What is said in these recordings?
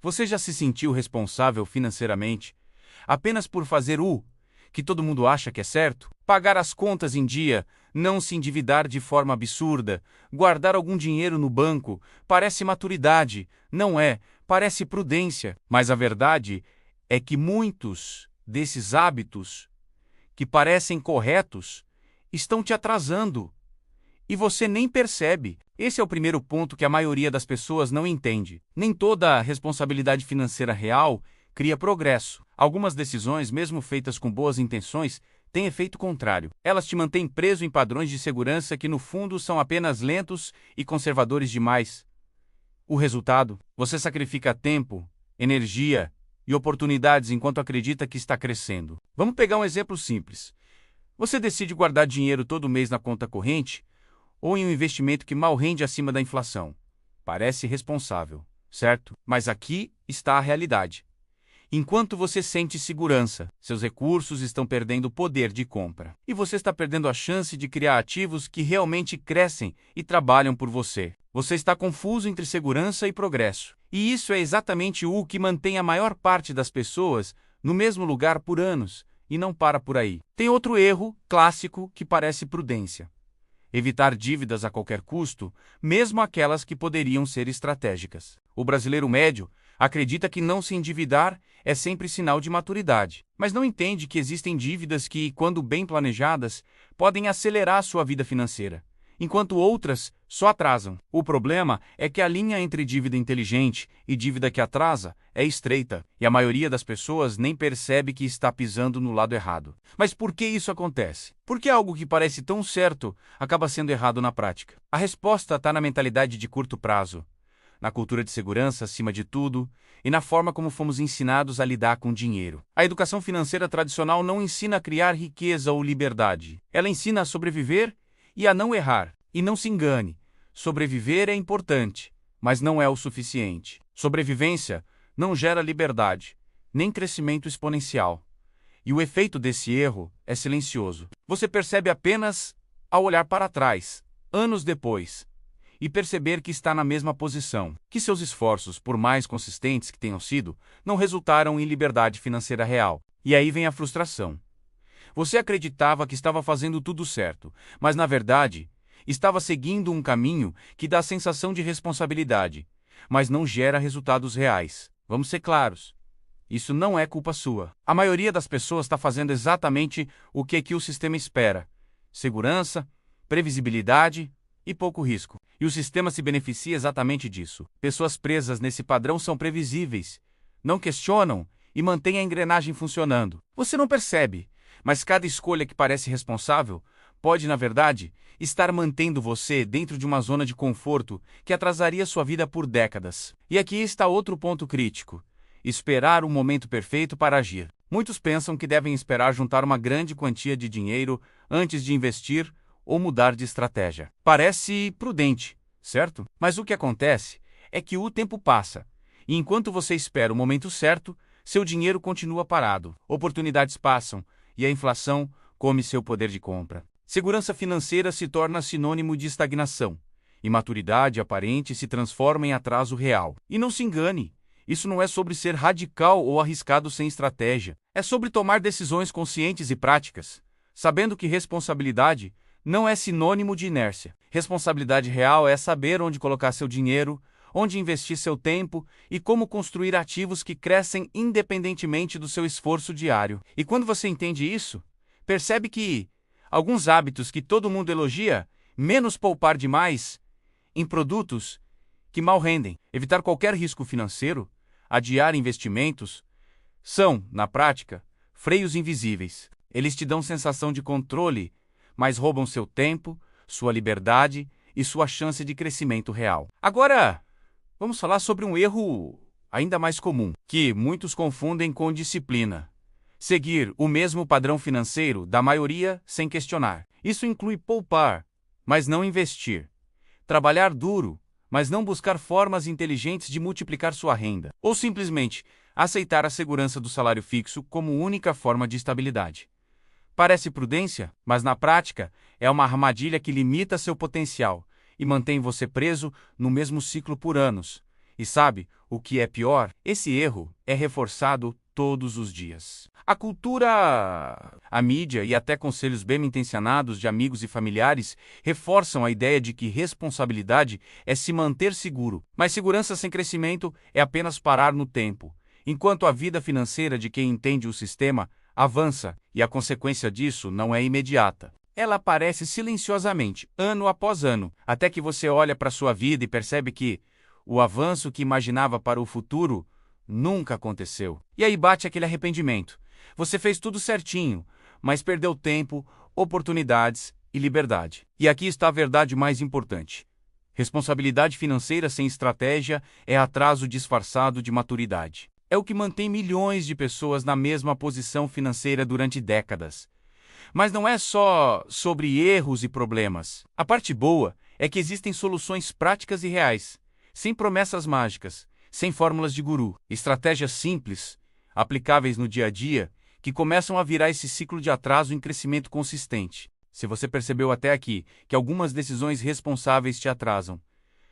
Você já se sentiu responsável financeiramente apenas por fazer o que todo mundo acha que é certo? Pagar as contas em dia, não se endividar de forma absurda, guardar algum dinheiro no banco, parece maturidade, não é, parece prudência. Mas a verdade é que muitos desses hábitos, que parecem corretos, estão te atrasando. E você nem percebe. Esse é o primeiro ponto que a maioria das pessoas não entende. Nem toda a responsabilidade financeira real cria progresso. Algumas decisões, mesmo feitas com boas intenções, têm efeito contrário. Elas te mantêm preso em padrões de segurança que, no fundo, são apenas lentos e conservadores demais. O resultado? Você sacrifica tempo, energia e oportunidades enquanto acredita que está crescendo. Vamos pegar um exemplo simples. Você decide guardar dinheiro todo mês na conta corrente ou em um investimento que mal rende acima da inflação. Parece responsável, certo? Mas aqui está a realidade. Enquanto você sente segurança, seus recursos estão perdendo o poder de compra. E você está perdendo a chance de criar ativos que realmente crescem e trabalham por você. Você está confuso entre segurança e progresso. E isso é exatamente o que mantém a maior parte das pessoas no mesmo lugar por anos, e não para por aí. Tem outro erro clássico que parece prudência: evitar dívidas a qualquer custo, mesmo aquelas que poderiam ser estratégicas. O brasileiro médio acredita que não se endividar é sempre sinal de maturidade, mas não entende que existem dívidas que, quando bem planejadas, podem acelerar sua vida financeira, enquanto outras só atrasam. O problema é que a linha entre dívida inteligente e dívida que atrasa é estreita, e a maioria das pessoas nem percebe que está pisando no lado errado. Mas por que isso acontece? Por que algo que parece tão certo acaba sendo errado na prática? A resposta está na mentalidade de curto prazo, na cultura de segurança acima de tudo, e na forma como fomos ensinados a lidar com dinheiro. A educação financeira tradicional não ensina a criar riqueza ou liberdade. Ela ensina a sobreviver e a não errar. E não se engane, sobreviver é importante, mas não é o suficiente. Sobrevivência não gera liberdade, nem crescimento exponencial. E o efeito desse erro é silencioso. Você percebe apenas ao olhar para trás, anos depois, e perceber que está na mesma posição, que seus esforços, por mais consistentes que tenham sido, não resultaram em liberdade financeira real. E aí vem a frustração. Você acreditava que estava fazendo tudo certo, mas na verdade, estava seguindo um caminho que dá a sensação de responsabilidade, mas não gera resultados reais. Vamos ser claros. Isso não é culpa sua. A maioria das pessoas está fazendo exatamente o que o sistema espera: segurança, previsibilidade e pouco risco. E o sistema se beneficia exatamente disso. Pessoas presas nesse padrão são previsíveis, não questionam e mantêm a engrenagem funcionando. Você não percebe, mas cada escolha que parece responsável pode, na verdade, estar mantendo você dentro de uma zona de conforto que atrasaria sua vida por décadas. E aqui está outro ponto crítico: esperar o momento perfeito para agir. Muitos pensam que devem esperar juntar uma grande quantia de dinheiro antes de investir ou mudar de estratégia. Parece prudente, certo? Mas o que acontece é que o tempo passa, e enquanto você espera o momento certo, seu dinheiro continua parado, oportunidades passam, e a inflação come seu poder de compra. Segurança financeira se torna sinônimo de estagnação, e maturidade aparente se transforma em atraso real. E não se engane, isso não é sobre ser radical ou arriscado sem estratégia. É sobre tomar decisões conscientes e práticas, sabendo que responsabilidade não é sinônimo de inércia. Responsabilidade real é saber onde colocar seu dinheiro, onde investir seu tempo e como construir ativos que crescem independentemente do seu esforço diário. E quando você entende isso, percebe que alguns hábitos que todo mundo elogia, menos poupar demais em produtos que mal rendem, evitar qualquer risco financeiro, adiar investimentos, são, na prática, freios invisíveis. Eles te dão sensação de controle, mas roubam seu tempo, sua liberdade e sua chance de crescimento real. Agora, vamos falar sobre um erro ainda mais comum, que muitos confundem com disciplina: seguir o mesmo padrão financeiro da maioria sem questionar. Isso inclui poupar, mas não investir; trabalhar duro, mas não buscar formas inteligentes de multiplicar sua renda; ou simplesmente aceitar a segurança do salário fixo como única forma de estabilidade. Parece prudência, mas na prática é uma armadilha que limita seu potencial e mantém você preso no mesmo ciclo por anos, E sabe o que é pior? Esse erro é reforçado todos os dias. A cultura, a mídia e até conselhos bem-intencionados de amigos e familiares reforçam a ideia de que responsabilidade é se manter seguro, mas segurança sem crescimento é apenas parar no tempo, enquanto a vida financeira de quem entende o sistema avança e a consequência disso não é imediata. Ela aparece silenciosamente, ano após ano, até que você olha para sua vida e percebe que o avanço que imaginava para o futuro nunca aconteceu. E aí bate aquele arrependimento. Você fez tudo certinho, mas perdeu tempo, oportunidades e liberdade. E aqui está a verdade mais importante. Responsabilidade financeira sem estratégia é atraso disfarçado de maturidade. É o que mantém milhões de pessoas na mesma posição financeira durante décadas. Mas não é só sobre erros e problemas. A parte boa é que existem soluções práticas e reais, sem promessas mágicas, sem fórmulas de guru, estratégias simples, aplicáveis no dia a dia, que começam a virar esse ciclo de atraso em crescimento consistente. Se você percebeu até aqui que algumas decisões responsáveis te atrasam,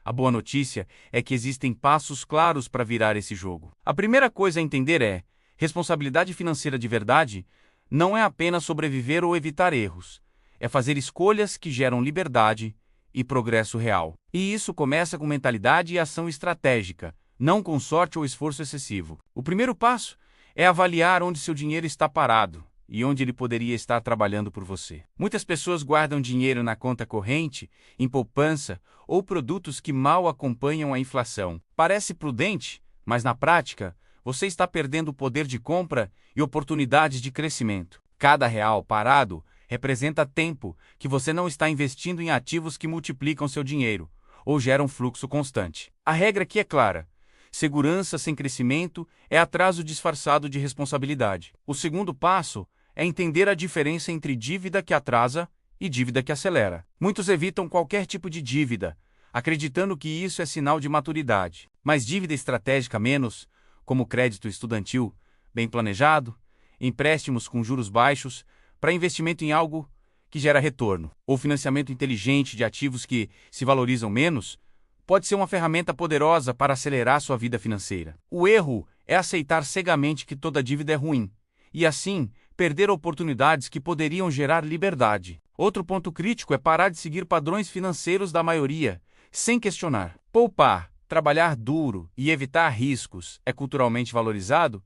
a boa notícia é que existem passos claros para virar esse jogo. A primeira coisa a entender é: responsabilidade financeira de verdade não é apenas sobreviver ou evitar erros, é fazer escolhas que geram liberdade e progresso real. E isso começa com mentalidade e ação estratégica, não com sorte ou esforço excessivo. O primeiro passo é avaliar onde seu dinheiro está parado e onde ele poderia estar trabalhando por você. Muitas pessoas guardam dinheiro na conta corrente, em poupança ou produtos que mal acompanham a inflação. Parece prudente, mas na prática, você está perdendo o poder de compra e oportunidades de crescimento. Cada real parado representa tempo que você não está investindo em ativos que multiplicam seu dinheiro ou geram fluxo constante. A regra aqui é clara: segurança sem crescimento é atraso disfarçado de responsabilidade. O segundo passo é entender a diferença entre dívida que atrasa e dívida que acelera. Muitos evitam qualquer tipo de dívida, acreditando que isso é sinal de maturidade. Mas dívida estratégica menos, como crédito estudantil, bem planejado, empréstimos com juros baixos, para investimento em algo que gera retorno, ou financiamento inteligente de ativos que se valorizam menos, pode ser uma ferramenta poderosa para acelerar sua vida financeira. O erro é aceitar cegamente que toda dívida é ruim, e assim perder oportunidades que poderiam gerar liberdade. Outro ponto crítico é parar de seguir padrões financeiros da maioria, sem questionar. Poupar, trabalhar duro e evitar riscos é culturalmente valorizado,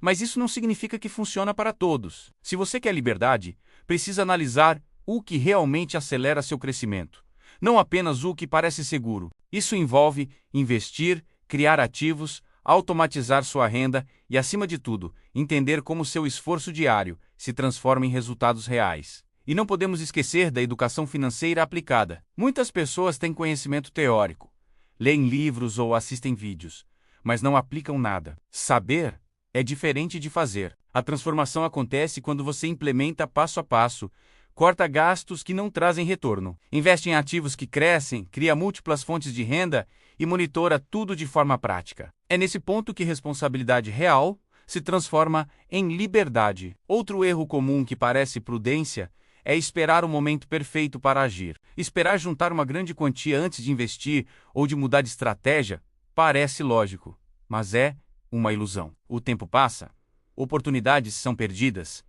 mas isso não significa que funciona para todos. Se você quer liberdade, precisa analisar o que realmente acelera seu crescimento, não apenas o que parece seguro. Isso envolve investir, criar ativos, automatizar sua renda e, acima de tudo, entender como seu esforço diário se transforma em resultados reais. E não podemos esquecer da educação financeira aplicada. Muitas pessoas têm conhecimento teórico, leem livros ou assistem vídeos, mas não aplicam nada. Saber é diferente de fazer. A transformação acontece quando você implementa passo a passo, corta gastos que não trazem retorno, investe em ativos que crescem, cria múltiplas fontes de renda e monitora tudo de forma prática. É nesse ponto que responsabilidade real se transforma em liberdade. Outro erro comum que parece prudência é esperar o momento perfeito para agir. Esperar juntar uma grande quantia antes de investir ou de mudar de estratégia parece lógico, mas é uma ilusão. O tempo passa, oportunidades são perdidas,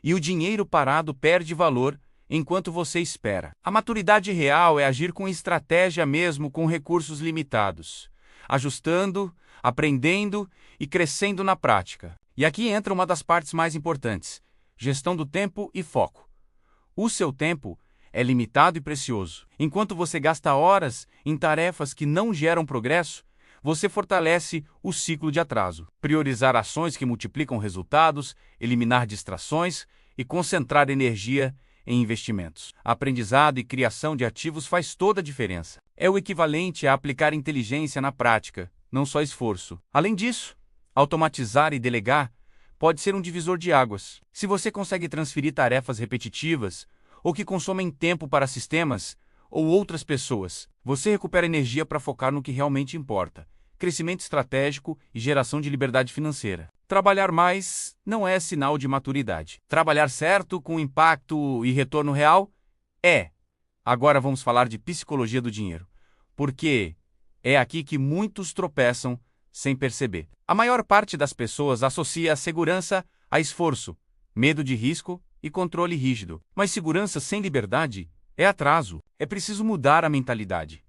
e o dinheiro parado perde valor enquanto você espera. A maturidade real é agir com estratégia mesmo com recursos limitados, ajustando, aprendendo e crescendo na prática. E aqui entra uma das partes mais importantes: gestão do tempo e foco. O seu tempo é limitado e precioso. Enquanto você gasta horas em tarefas que não geram progresso, você fortalece o ciclo de atraso. Priorizar ações que multiplicam resultados, eliminar distrações e concentrar energia em investimentos. Aprendizado e criação de ativos faz toda a diferença. É o equivalente a aplicar inteligência na prática, não só esforço. Além disso, automatizar e delegar pode ser um divisor de águas. Se você consegue transferir tarefas repetitivas ou que consomem tempo para sistemas ou outras pessoas, você recupera energia para focar no que realmente importa: crescimento estratégico e geração de liberdade financeira. Trabalhar mais não é sinal de maturidade. Trabalhar certo, com impacto e retorno real, é. Agora vamos falar de psicologia do dinheiro. Porque É aqui que muitos tropeçam sem perceber. A maior parte das pessoas associa a segurança a esforço, medo de risco e controle rígido. Mas segurança sem liberdade é atraso. É preciso mudar a mentalidade.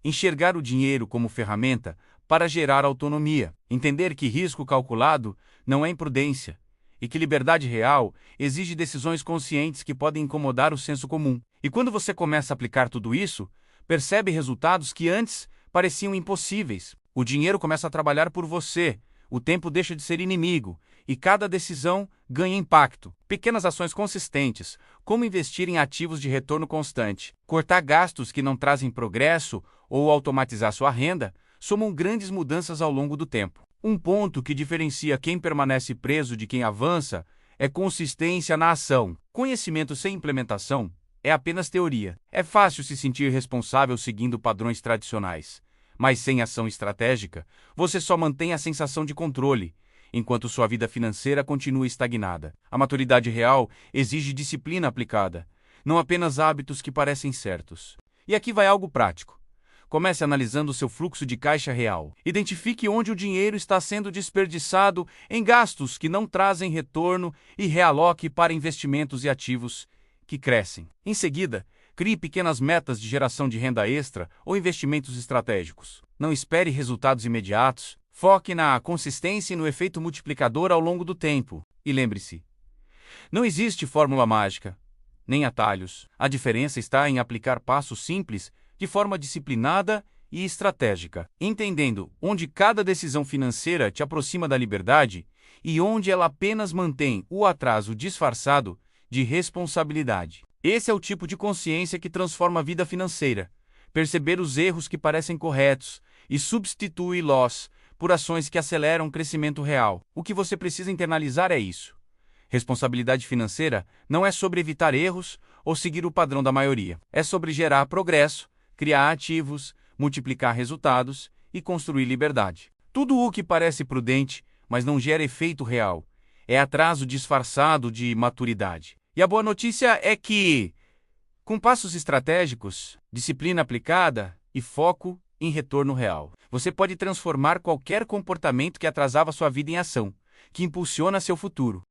Enxergar o dinheiro como ferramenta para gerar autonomia. Entender que risco calculado não é imprudência e que liberdade real exige decisões conscientes que podem incomodar o senso comum. E quando você começa a aplicar tudo isso, percebe resultados que antes pareciam impossíveis. O dinheiro começa a trabalhar por você, o tempo deixa de ser inimigo e cada decisão ganha impacto. Pequenas ações consistentes, como investir em ativos de retorno constante, cortar gastos que não trazem progresso ou automatizar sua renda, somam grandes mudanças ao longo do tempo. Um ponto que diferencia quem permanece preso de quem avança é consistência na ação. Conhecimento sem implementação é apenas teoria. É fácil se sentir responsável seguindo padrões tradicionais, mas sem ação estratégica, você só mantém a sensação de controle, enquanto sua vida financeira continua estagnada. A maturidade real exige disciplina aplicada, não apenas hábitos que parecem certos. E aqui vai algo prático. Comece analisando seu fluxo de caixa real. Identifique onde o dinheiro está sendo desperdiçado em gastos que não trazem retorno e realoque para investimentos e ativos que crescem. Em seguida, crie pequenas metas de geração de renda extra ou investimentos estratégicos. Não espere resultados imediatos. Foque na consistência e no efeito multiplicador ao longo do tempo. E lembre-se, não existe fórmula mágica, nem atalhos. A diferença está em aplicar passos simples de forma disciplinada e estratégica, entendendo onde cada decisão financeira te aproxima da liberdade e onde ela apenas mantém o atraso disfarçado de responsabilidade. Esse é o tipo de consciência que transforma a vida financeira. Perceber os erros que parecem corretos e substituí-los por ações que aceleram o crescimento real. O que você precisa internalizar é isso. Responsabilidade financeira não é sobre evitar erros ou seguir o padrão da maioria. É sobre gerar progresso, criar ativos, multiplicar resultados e construir liberdade. Tudo o que parece prudente, mas não gera efeito real, é atraso disfarçado de maturidade. E a boa notícia é que, com passos estratégicos, disciplina aplicada e foco em retorno real, você pode transformar qualquer comportamento que atrasava sua vida em ação, que impulsiona seu futuro.